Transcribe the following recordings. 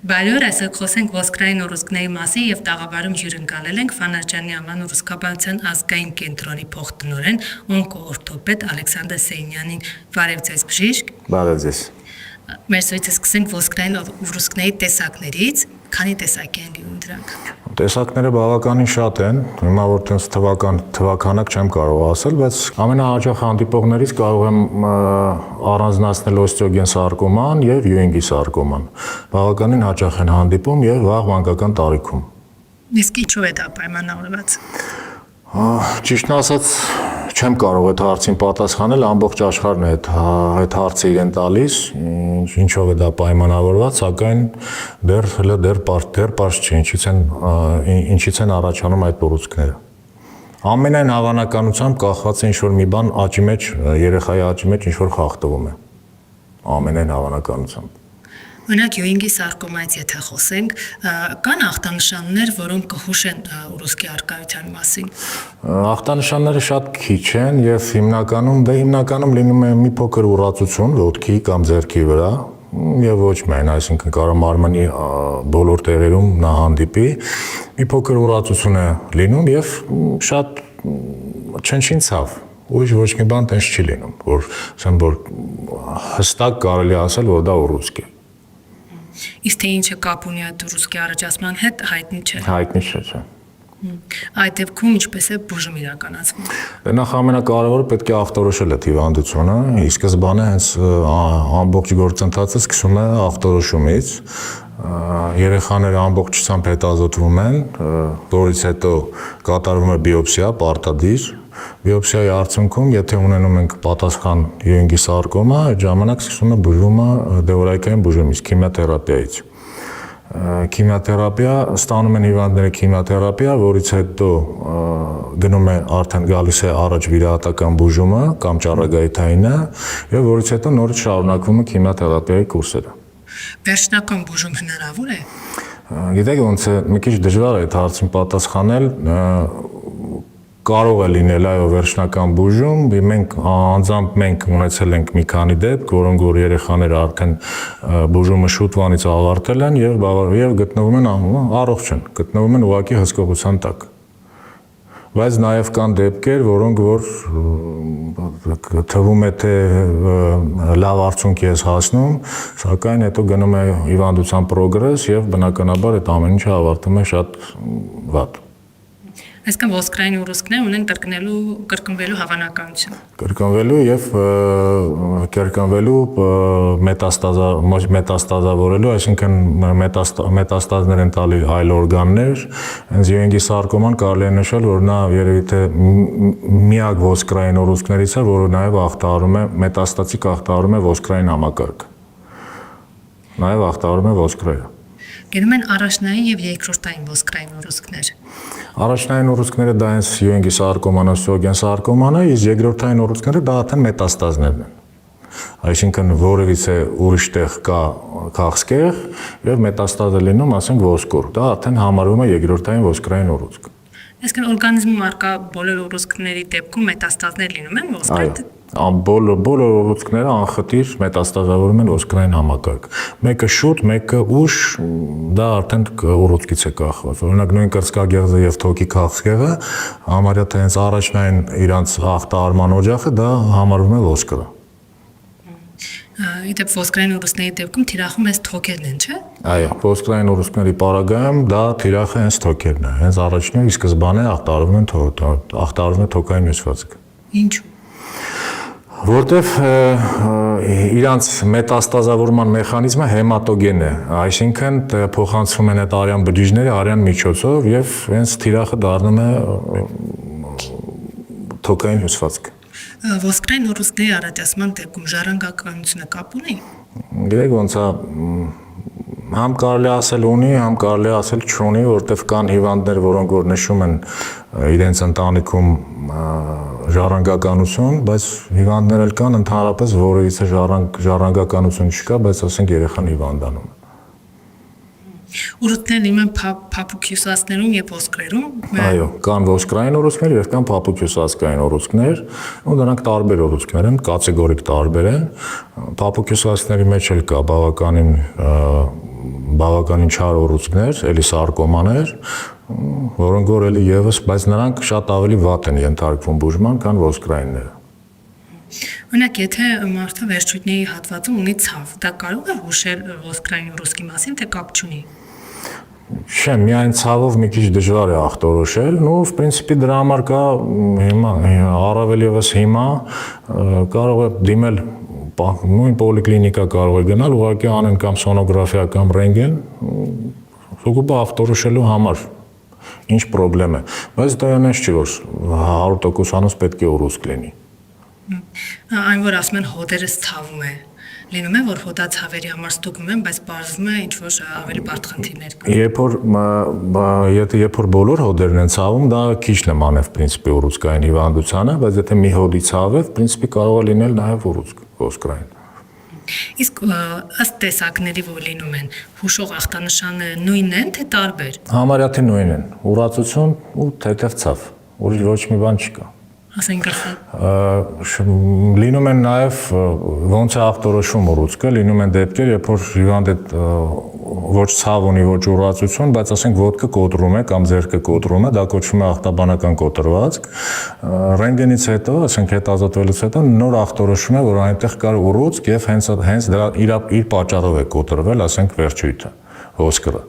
Բարյոր այսօր խոսենք ոսկրային ուռուցքների մասին եւ տաղավարում հյուրընկալել ենք Ֆանարջյանի անվան ուռուցքաբանության ազգային կենտրոնի փոխտնօրեն օնկոօրթոպեդ Ալեքսանդր Սեյնյանին։ Բարև ձեզ, բժիշկ։ Բարև ձեզ։ Մեր սոյցը սկսենք ոսկրային ուռուցքների տեսակներից, քանի տեսակ են դրանք։ Տեսակները բավականին շատ են, հիմա որ տենց թվականակ չեմ կարող ասել, բայց ամենահաճախ հանդիպողներից կարող եմ առանձնացնել օստեոգեն սարկոման եւ Յուինգի սարկոման։ Բավականին հաճախ են հանդիպում եւ վաղ մանկական տարիքում։ Իսկ ինչու է դա պայմանավորված։ Ճիշտն ասած, չեմ կարող այդ հարցին պատասխանել, ամբողջ աշխարհն է այդ հարցը իրեն տալիս, ինչով է դա պայմանավորված, սակայն դեռ պարզ չէ, ինչից են առաջանում այդ ուռուցքները։ Ամենայն հավանականությամբ կախված է ինչ-որ մի բան աճի մեջ, երեխայի աճի մեջ ինչ-որ խախտվում է։ Ամենայն հավանականությամբ։ Օրինակ Յուինգի սարկոմայից եթե խոսենք, կան ախտանշաններ, որոնք կհուշեն ուռուցքի առկայության մասին։ Ախտանշանները շատ քիչ են եւ հիմնականում լինում է մի փոքր ուռածություն ոտքի կամ ձեռքի վրա եւ ոչ միայն, այսինքն կարող մարմնի բոլոր տեղերում նա հանդիպի, մի փոքր ուռածություն է լինում եւ շատ չնչին ցավ։ Ուրիշ ոչ մի բան տես չի լինում, որ հստակ կարելի ասել, որ դա ուռուցք է։ Իսկ թե ինչը կապ ունի այդ ուռուցքի առաջացման հետ, հայտնի չէ։ Հայտնի չէ։ Այդ դեպքում ինչպես է բուժում իրականացվում։ Նախ ամենակարևորը պետք է ախտորոշել այդ հիվանդությունը, ի սկզբանե հենց ամբողջ գործընթացը սկսում է ախտորոշումից։ Երեխաները ամբողջությամբ հետազոտվում են, որից հետո կատարվում է բիոպսիա, պարտադիր։ Բիոպսիայի արդյունքում, եթե ունենում ենք պատասխան Յուինգի սարկոմա, այդ ժամանակ սկսում է բուժումը դեորայկային բուժումից, քիմիոթերապիայից։ Քիմիոթերապիա ստանում են հիվանդները քիմիոթերապիա, որից հետո գնում է արդեն գալիս է առաջ վիրահատական բուժումը կամ ճառագայթայինը, եւ որից հետո նորից շարունակվում է քիմիոթերապիայի կուրսերը։ Վերջնական բուժում հնարավոր է։ Գիտեք, ոնց է մի քիչ դժվար է այդ հարցին պատասխանել, կարող է լինել այո վերջնական բուժում, մենք ունեցել ենք մի քանի դեպք, որոնք որ երեխաները արդեն բուժումը շուտվանից ավարտել են եւ գտնվում են առողջ են, գտնվում են ուղղակի հսկողության տակ։ Բայց նաեւ կան դեպքեր, որոնք որ թվում է թե լավ արդյունքի է հասնում, սակայն հետո գնում է հիվանդության պրոգրես եւ բնականաբար այդ ամեն ինչը ավարտվում է շատ վատ։ Այսինքն ոսկրային ուռուցքներ ունեն կրկնվելու հավանականություն։ Կրկնվելու եւ կրկնվելու մետաստազավորելու, այսինքն մետաստազներ են տալի այլ օրգաններ, հենց Յուինգի սարկոման կարելի է նշել, որ նա երևի թե միակ ոսկրային ուռուցքներից է, որը նաեւ ախտահարում է մետաստատիկ ախտահարում է ոսկրային համակարգ։ Նաեւ ախտահարում է ոսկրերը։ Գնում են առաջնային եւ երկրորդային ոսկրային ուռուցքներ։ Առաջնային ուռուցքները դա հենց Յուինգի սարկոման, օստեոգեն սարկոման է, իսկ երկրորդային ուռուցքները դա արդեն մետաստազներն են։ Այսինքն որևիցե ուրիշ տեղ կա քաղցկեղ եւ մետաստազ է լինում, ասենք ոսկոր։ Դա արդեն համարվում է երկրորդային ոսկրային ուռուցք։ Այսինքն օրգանիզմում արկա բոլոր ուռուցքների դեպքում մետաստազներ լինում են ոսկրի։ Բոլոր ուռուցքները անխտիր մետաստազավորում են ոսկրային համակարգ։ Մեկը շուտ, մեկը ուշ, դա արդեն ուռուցքից է կախված։ Օրինակ նույն կրծքագեղձը եւ թոքի քաղցկեղը, համարյա թե հենց առաջնային իրանց ախտահարման օջախը դա համարվում է ոսկրը։ Իդեպ ոսկրային ուռուցքների դեպքում թիրախում հենց թոքերն են, չէ՞։ Այո, ոսկրային ուռուցքների պարագայում դա թիրախը հենց թոքերն է։ Հենց առաջինը ի սկզբանե ախտահարվում է թոքային հյուսվածքը։ Ինչու՞։ Որտեվ իրանց մետաստազավորման մեխանիզմը հեմատոգեն է, այսինքն փոխանցվում են այդ արյան բջիջները արյան միջոցով եւ հենց թիրախը դառնում է թոքային հյուսվածք։ Ոսկրային ուռուցքների առաջացման դեպքում ժառանգականությունը կապ ունի։ Գիտեք ոնց է, համ կարելի ասել ունի, համ կարելի ասել չունի, որտեվ կան հիվանդներ, որոնք որ նշում են իրենց ընտանիքում ժառանգականություն, բայց հիվանդներ էլ կան ընդհանրապես որևիցե ժառանգականություն չկա, բայց ասենք երեխան հիվանդանում է։ Ուռուցքներ լինում են փափուկ հյուսվածքներում եւ ոսկրերում։ Այո, կան ոսկրային ուռուցքներ եւ կան փափուկ հյուսվածքային ուռուցքներ, ու դրանք տարբեր ուռուցքներ են, կատեգորիկ տարբեր են։ Փափուկ հյուսվածքների մեջ էլ կա բավականին բավականին չար ուռուցքներ, էլի սարկոմաներ, որոնք որ էլի եւս, բայց նրանք շատ ավելի վատ են ենթարկվում բուժման, քան ոսկրայինները։ Օրինակ, եթե մարդը վերջույթների հատվածում ունի ցավ, դա կարող է հուշել ոսկրային ուռուցքի մասին, թե կապ չունի։ Չէ, միայն ցավով մի քիչ դժվար է ախտորոշել, ու в принципе դրա համար կա հիմա առավել եւս հիմա կարող է դիմել նույն պոլիկլինիկա կարող է գնալ, ուղղակի անեն կամ սոնոգրաֆիա կամ ռենտգեն, ուղղակի ախտորոշելու համար ինչ խնդրեմ է, բայց դա այնպես չի, որ 100%-անոց պետք է ուռուցք լինի։ Այն որ ասում են հոդերս ցավում է, լինում է որ հոդացավերի համար ստուգում են, բայց բարձվում է ինչ որ ավելի բարդ խնդիրներ կան։ Երբ որ բոլոր հոդերն են ցավում, դա քիչ նման է в принципе ուռուցքային հիվանդությանը, բայց եթե մի հոդի ցավ է, в принципе կարող է լինել նաև ուռուցք ոսկրային։ Իսկ ըստ տեսակների որ լինում են, հուշող ախտանշանը նույնն են, թե տարբեր։ Համարյա թե նույնն են՝ ուռածություն ու թեթև ցավ, ուրիշ ոչ մի բան չկա։ Ասենք լինում են նաև ոնց է ախտորոշում ուռուցքը, լինում են դեպքեր, երբ որ հիվանդը ոչ ցավ ունի, ոչ ուռածություն, բայց ասենք ոտքը կոտրում է կամ ձեռքը կոտրում է, դա կոչվում է ախտաբանական կոտրվածք։ Ռենտգենից հետո, ասենք հետազոտվելուց հետո նոր ախտորոշում է, որ այնտեղ կար ուռուցք եւ հենց դրա իր պատճառով է կոտրվել, ասենք վերջույթը, ոսկրը։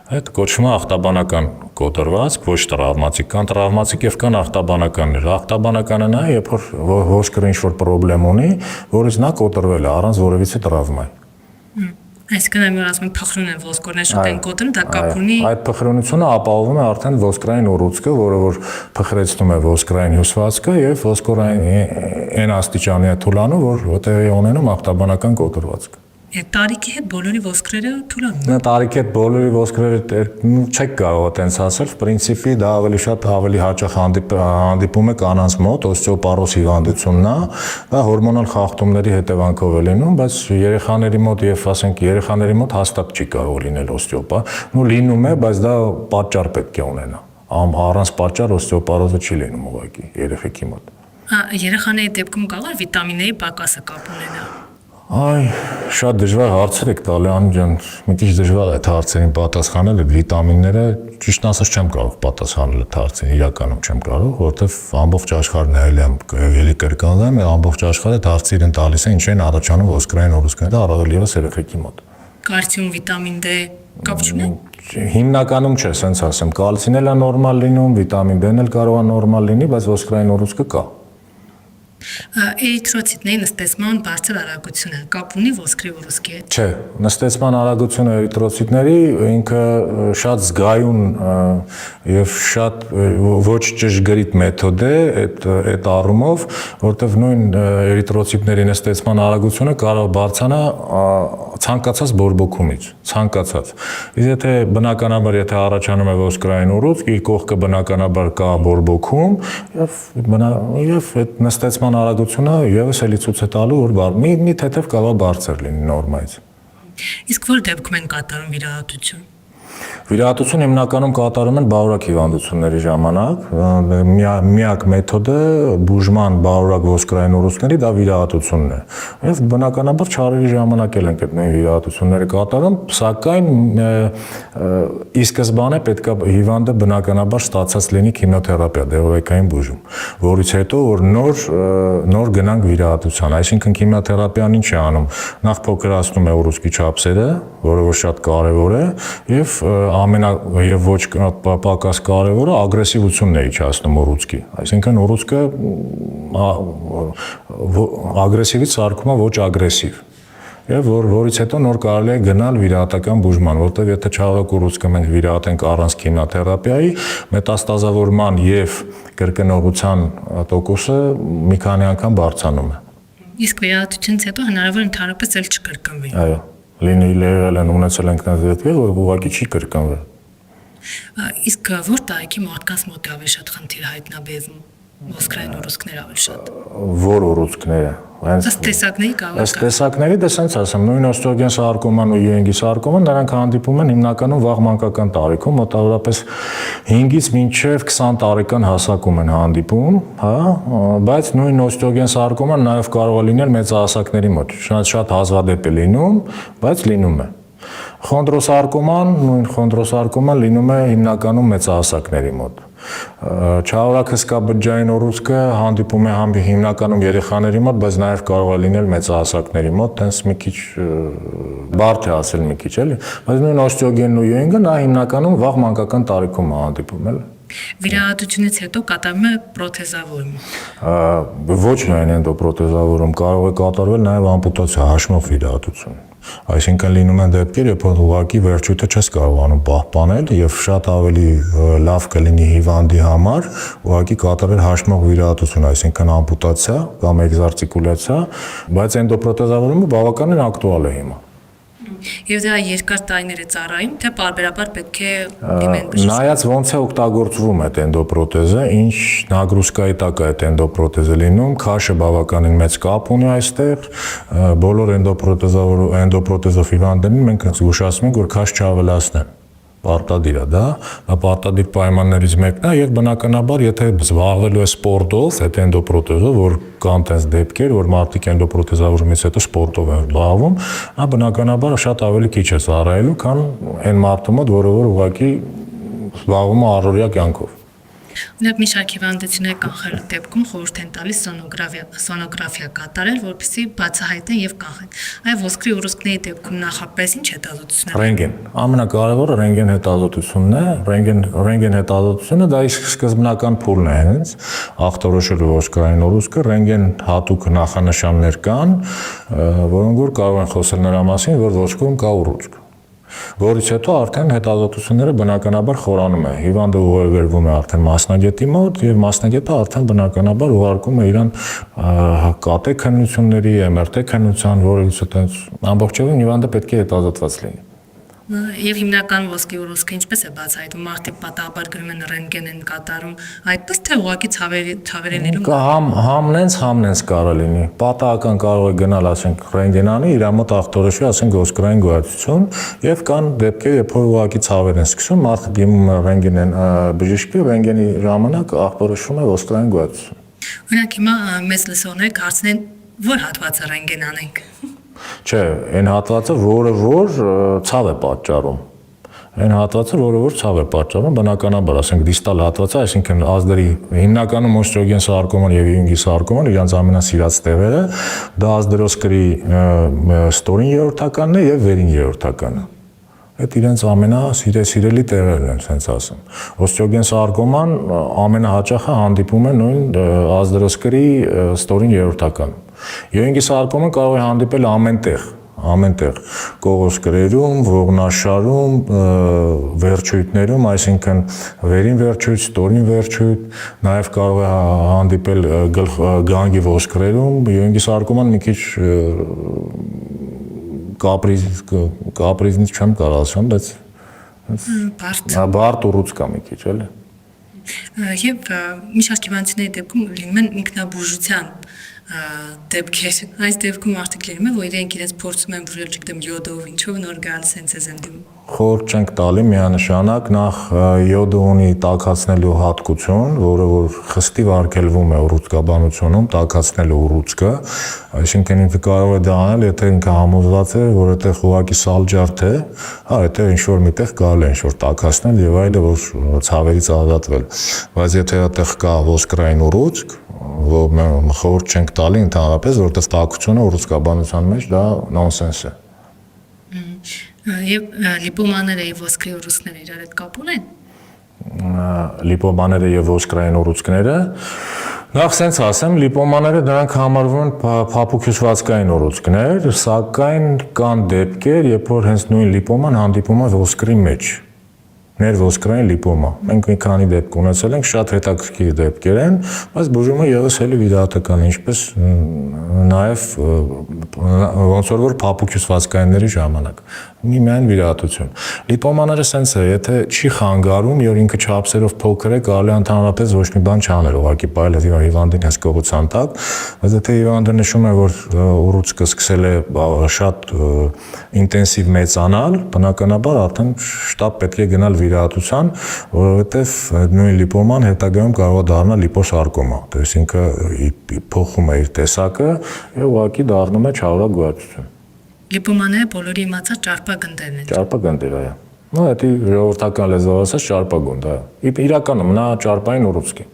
Այդ կոչվում է ախտաբանական կոտրվածք, ոչ տրավմատիկ, կան տրավմատիկ եւ կան ախտաբանականներ։ Ախտաբանականը նա է, երբ որ ոսկրը ինչ-որ խնդրեմ ունի, որից նա կոտրվել է առանց որևիցե տրավմայի։ Այսինքն այն որ ասում են փխրուն են ոսկորներ շուտ են կոտրում, դա կապ ունի։ Այդ փխրունությունը ապահովում է արդեն ոսկրային ուռուցքը, որը որ փխրեցնում է ոսկրային հյուսվածքը եւ ոսկորային այն աստիճանի է թուլանում, որ տեղի ունենում ախտաբանական կոտրվածք։ Եվ տարիքի հետ բոլորի ոսկրերը թուլանում։ Նա տարիքի հետ բոլորի ոսկրերը չեք կարող այտենց ասել, в принципе դա ավելի շատ ավելի հաճախ հանդիպում է կանանց մոտ, օստեոպարոզ հիվանդությունն է, դա հորմոնալ խախտումների հետևանքով է լինում, բայց երեխաների մոտ եւ ասենք երեխաների մոտ հաստատ չի կարող լինել օստեոպար, լինում է, բայց դա պատճառ պետք է ունենա։ Առանց պատճառ օստեոպարոզը չի լինում ուղղակի երեխեքի մոտ։ Երեխաների դեպքում կարող է վիտամինների պակասը կապ ունենա։ Այ շատ դժվար հարցեր եք տալի, Անի ջան, մի քիչ դժվար է այդ հարցերին պատասխանել, այդ վիտամինները ճիշտ ասած չեմ կարող պատասխանել այդ հարցին, իրականում չեմ կարող, որովհետև ամբողջ աշխարհն էլի կրկնվում է, ամբողջ աշխարհը այդ հարցերին տալիս է, ինչ են առաջանում ոսկրային ուռուցքները, առավել ևս երեխեքի մոտ։ Կալցիում, վիտամին D կապ չունի։ Հիմնականում չէ, ասենց ասեմ, կալցին էլ է նորմալ լինում, վիտամին D-ն էլ կարող է նորմալ լինի, բայց ոսկրային ուռուցքը կա։ Էրիթրոցիտների նստեցման բարձր արագությունը կապ ունի ոսկրի ուռուցքի հետ։ Չէ, նստեցման արագությունը էրիթրոցիտների ինքը շատ զգայուն եւ շատ ոչ ճշգրիտ մեթոդ է այդ առումով, որտեղ նույն էրիթրոցիտների նստեցման արագությունը կարող բարձրանա ցանկացած բորբոքումից, ցանկացած։ Իսկ եթե բնականաբար եթե առաջանում է ոսկրային ուռուցք, իր կողքը բնականաբար կա բորբոքում եւ այդ նստեցման արագությունը եւս էլի ցույց է տալու, որ մի թեթև կարող բարձր լինի նորմայից։ Իսկ որ դեպքում են կատարում վիրահատություն։ Վիրահատություն հիմնականում կատարում են բարորակ հիվանդությունների ժամանակ, միակ մեթոդը բուժման բարորակ ոսկրային ուռուցքների դա վիրահատությունն է։ Եվ բնականաբար չարերի ժամանակ էլ են այդ նույն վիրահատությունները կատարում, սակայն ի սկզբանե պետք է հիվանդը բնականաբար ստացած լինի քիմիոթերապիա, դեղորայքային բուժում, որից հետո որ նոր գնանք վիրահատության, այսինքն քիմիոթերապիան ինչ է անում, նախ փոքրացնում է ուռուցքի չափսերը, որը որ շատ կարևոր է, եւ եւ ոչ պակաս կարևորը ագրեսիվությունն է իջացնում ուռուցքի, այսինքն ուռուցքը ագրեսիվից սարքում է ոչ ագրեսիվ։ Եվ որից հետո նոր կարելի է գնալ վիրահատական բուժման, որտեղ եթե չաղակ ուռուցքը մենք վիրահատենք առանց քիմիոթերապիայի, մետաստազավորման եւ կրկնողության տոկոսը մի քանի անգամ բարձրանում է։ Իսկ վիրահատությունից հետո հնարավոր ընդհանրապես էլ չկրկնվի։ Այո, լինել են ունեցել ենք նետվետքեր, որ ուղղակի չի կրկնվել։ Իսկ որ տարիքի մարդկանց մոտ ավելի շատ խնդիր հայտնաբերվում, ոսկրային ուռուցքներ ավելի շատ։ Որ ուռուցքները։ Ըստ տեսակների կարող է։ Ըստ տեսակների դա sense ասեմ, նույն օստեոգեն սարկոման ու Յուենգի սարկոման նրանք հանդիպում են հիմնականում վաղ մանկական տարիքում, մոտավորապես 5-ից մինչև 20 տարեկան հասակում են հանդիպում, հա, բայց նույն օստեոգեն սարկոման նաև կարող է լինել մեծահասակների մոտ։ Շատ հազվադեպ է լինում, բայց լինում է։ Խոնդրոսարկոման, նույն խոնդրոսարկոման լինում է հիմնականում մեծահասակների մոտ։ Չարորակ հսկա բջջային ուռուցքը հանդիպում է հիմնականում երեխաների մոտ, բայց նաև կարող է լինել մեծահասակների մոտ, տենց մի քիչ բարդ է ասել մի քիչ, էլի, բայց նույն օստեոգենն ու յուինգը նա հիմնականում վաղ մանկական տարիքում է հանդիպում, էլի։ Վիրահատությունից հետո կատարվում է պրոթեզավորում։ Ոչ միայն էնդոպրոթեզավորում, կարող է կատարվել նաև ամպուտացիա, հաշմով վիրահատություն։ Այսինքն լինում են դեպքեր, երբ ուղղակի վերջույթը չես կարողանում պահպանել եւ շատ ավելի լավ կլինի հիվանդի համար ուղղակի կատարել հաշմող վիրահատություն, այսինքն ամպուտացիա կամ էկզարտիկուլյացիա, բայց էնդոպրոթեզավորումը բավականին ակտուալ է հիմա։ Եվ դա երկար տարիներ է ծառայում, թե պարբերաբար պետք է դիմեն բժշկի։ Նայած ոնց է օգտագործվում այդ էնդոպրոթեզը, ինչ նագրուսկայի տակ է այդ էնդոպրոթեզը լինում, քաշը բավականին մեծ կապ ունի այստեղ, բոլոր էնդոպրոթեզով հիվանդներին մենք զգուշացնում ենք, որ քաշ չավելացնեն։ Պարտադիր է դա, պարտադիր պայմաններից մեկն է եւ բնականաբար եթե զբաղվելու է սպորտով, այդ էնդոպրոթեզով, որ կան տես դեպքեր, որ մարդիկ էնդոպրոթեզավորումից հետո սպորտով են զբաղվում, նա բնականաբար շատ ավելի քիչ է ծառայելու, քան այն մարդու մոտ, որը որ ուղղակի զբաղվում է առօրյա կյանքով։ Ունեք մի շարք հիվանդություններ կանխելու դեպքում խորհուրդ են տալիս սոնոգրաֆիա կատարել, որպեսզի բացահայտեն եւ կանխեն։ Այ ոսկրի ուռուցքների դեպքում նախապես ինչ հետազոտություններ։ Ռենտգեն։ Ամենակարևորը ռենտգեն հետազոտությունն է, ռենտգեն հետազոտությունը դա իսկ սկզբնական փուլն է հենց ախտորոշելու ոսկրային ուռուցքը, ռենտգեն հատուկ նախանշաններ կան, որոնք որ կարող են խոսել նրա մասին, որ ոսկրում կա ուռուցք։ Որից հետո արդեն հետազոտությունները բնականաբար խորանում է։ Հիվանդը ուղարկվում է արդեն մասնագետի մոտ եւ մասնագետը արդեն բնականաբար ուղարկում է իրան կատե քննությունների, MRT քննության, որից այդպես ամբողջովին հիվանդը պետք է հետազոտված լինի։ Եվ հիմնական ոսկի ուռուցքը ինչպես է բացահայտվում, մարդիկ պատահաբար գրում են ռենտգեն են կատարում, այդպես թե ուղղակի ցավերեններում համնենց կարող լինի։ Պատահական կարող է գնալ, ասենք, ռենտգենանի, իր մոտ ախտորոշի, ասենք, ոսկրային գոյացություն, եւ կան դեպքեր, երբ որ ուղղակի ցավեր են սկսում, մարդը դիմում է ռենտգեն բժշկի, ռենտգենի ժամանակ ախտորոշվում է ոսկրային գոյացություն։ Օրինակ հիմա մեծ լսողներ հարցնեն, որ հատվածը ռենտգեն անենք։ Չէ, այն հատվածը, որը որ ցավ է պատճառում։ Այն հատվածը, որը որ ցավ է պատճառում, բնականաբար, ասենք դիստալ հատվածը, այսինքն ազդերի հիմնականում օստեոգեն սարկոման եւ յուինգի սարկոման իրանց ամենասիրած տեղերը, դա ազդերոսկրի ստորին երրորդականն է եւ վերին երրորդականը։ Այդ իրենց ամենասիրելի տեղերն են, ասենց ասեմ։ Օստեոգեն սարկոման ամենահաճախը հանդիպում է նույն ազդերոսկրի ստորին երրորդականում։ Յուինգի սարկոմը կարող է հանդիպել ամենտեղ, կողոսկրերում, ողնաշարում, վերջույթներում, այսինքն վերին վերջույթ, ստորին վերջույթ, նաև կարող է հանդիպել գանգի ոսկրերում, յուինգի սարկոման մի քիչ կապրիզնից չեմ կարող ասեմ, բայց բարդ ուռուցք է մի քիչ, էլի։ Եվ մի շարք հիվանդությունների դեպքում լինում են ինքնաբուժության դեպքեր։ Այս դեպքում մարդիկ լինում է, որ իրենք իրենց փորձում են բուժել, չգիտեմ, յոդով, ինչով նոր գալիս են ցեզ են դիմում։ Խորհուրդ չենք տալի միանշանակ նախ յոդը ունի տաքացնելու հատկություն, որը որ խստիվ արգելվում է ուռուցքաբանությունում, տաքացնելու ուռուցքը, այսինքն ինքը կարող է դա անել, եթե ինքը համոզված է, որ այդտեղ ուղղակի սալջարդ է, հա, այդտեղ ինչ-որ միտեղ կարելի է ինչ-որ տաքացնել եւ այլը, որ ցավերից ազատվել։ Բայց եթե այդտեղ կա ոսկրային ուռուցք, որ խորհուրդ չենք տալի ընդհանրապես, որովհետեւ տաքությունը ուռուցքաբանության մեջ դա նոնսենս է։ Եվ լիպոմաները եւ ոսկրի ուռուցքները իրար հետ կապ ունեն։ Լիպոմաները եւ ոսկրային ուռուցքները նախ սենց ասեմ, լիպոմաները դրանք համարվում են փափուկ հյուսվածքային ուռուցքներ, սակայն կան դեպքեր, երբ որ հենց նույն լիպոման հանդիպում է ոսկրի մեջ։ Ներոսկրային լիպոմա։ Մենք մի քանի դեպք ունեցել ենք, շատ հետաքրքիր դեպքեր են, բայց բուժումը եւս էլի վիրահատական, ինչպես նաեւ ոնց որ փափուկ հյուսվածքայինների ժամանակ։ Միայն վիրահատություն։ Լիպոմաները սենց է, եթե չի խանգարում, եւ ինքը չափսերով փոքր է, կարելի է ընդհանրապես ոչ մի բան չանել, ուղղակի պայել է հիվանդին հսկողության տակ, բայց եթե հիվանդը նշում է, որ ուռուցքը սկսել է շատ ինտենսիվ մեծանալ, բնականաբար արդեն շտապ պետք է գնալ վիրահատության, որովհետև նույն լիպոման հետագայում կարող է դառնալ լիպոսարկոմա, то есть ինքը փոխում է իր տեսակը եւ ուղղակի դառնում է չարորակ գոյացություն։ Լիպոմանները բոլորի իմացած ճարպագնդերն են։ Ճարպագնդեր այո։ Ну, это ժողովրդական լեզվով ասած ճարպագունդ, այո։ Իրականում նա ճարպային ուռուցք է։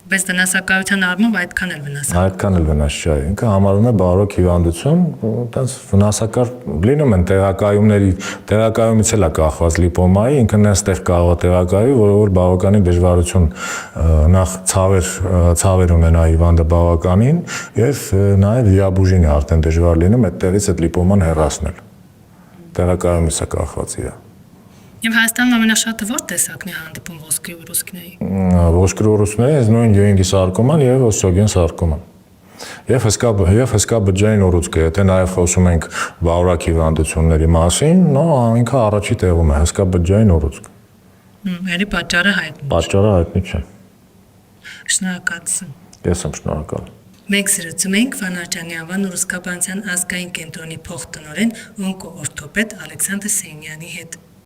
Բայց վնասակարության առումով այդքան էլ վնասակար։ Այդքան էլ վնաս չէ։ Ինքը համարվում է բարոյ հիվանդություն, այտենց վնասակար լինում են տեղակայումից էլ է կախված լիպոմայի, ինքն այստեղ կարող է տեղակայել, որ բավականին դժվարություն նախ ցավեր ունենա հիվանդը բավականին եւ նաեւ վիաբուժին է արդեն դժվար լինում այդտեղից այդ լիպոման հեռացնել։ Տեղակայումից է կախված իրա։ Եվ Հայաստանում ամենաշատը ո՞ր տեսակն է հանդիպում ոսկրի ուռուցքների։ Ոսկրի ուռուցքների այս նույն Ewing-ի սարկոման եւ Osogin սարկոման։ Եվ հսկա բջջային ուռուցքը, եթե նաեւ խոսում ենք վառակ հիվանդությունների մասին, ինքը առաջի տեղում է հսկա բջջային ուռուցք։ Երի պատճառը հայտնի։ Պատճառը հայտնի չէ։ Շնորհակալություն։ Ես եմ շնորհակալ։ Մենք զրուցում ենք Վանարջյանի անվան ուռուցքաբանության ազգային կենտրոնի փոխտնօրեն օնկոօրթոպեդ Ալեքսանդր Սեյնյանի հետ։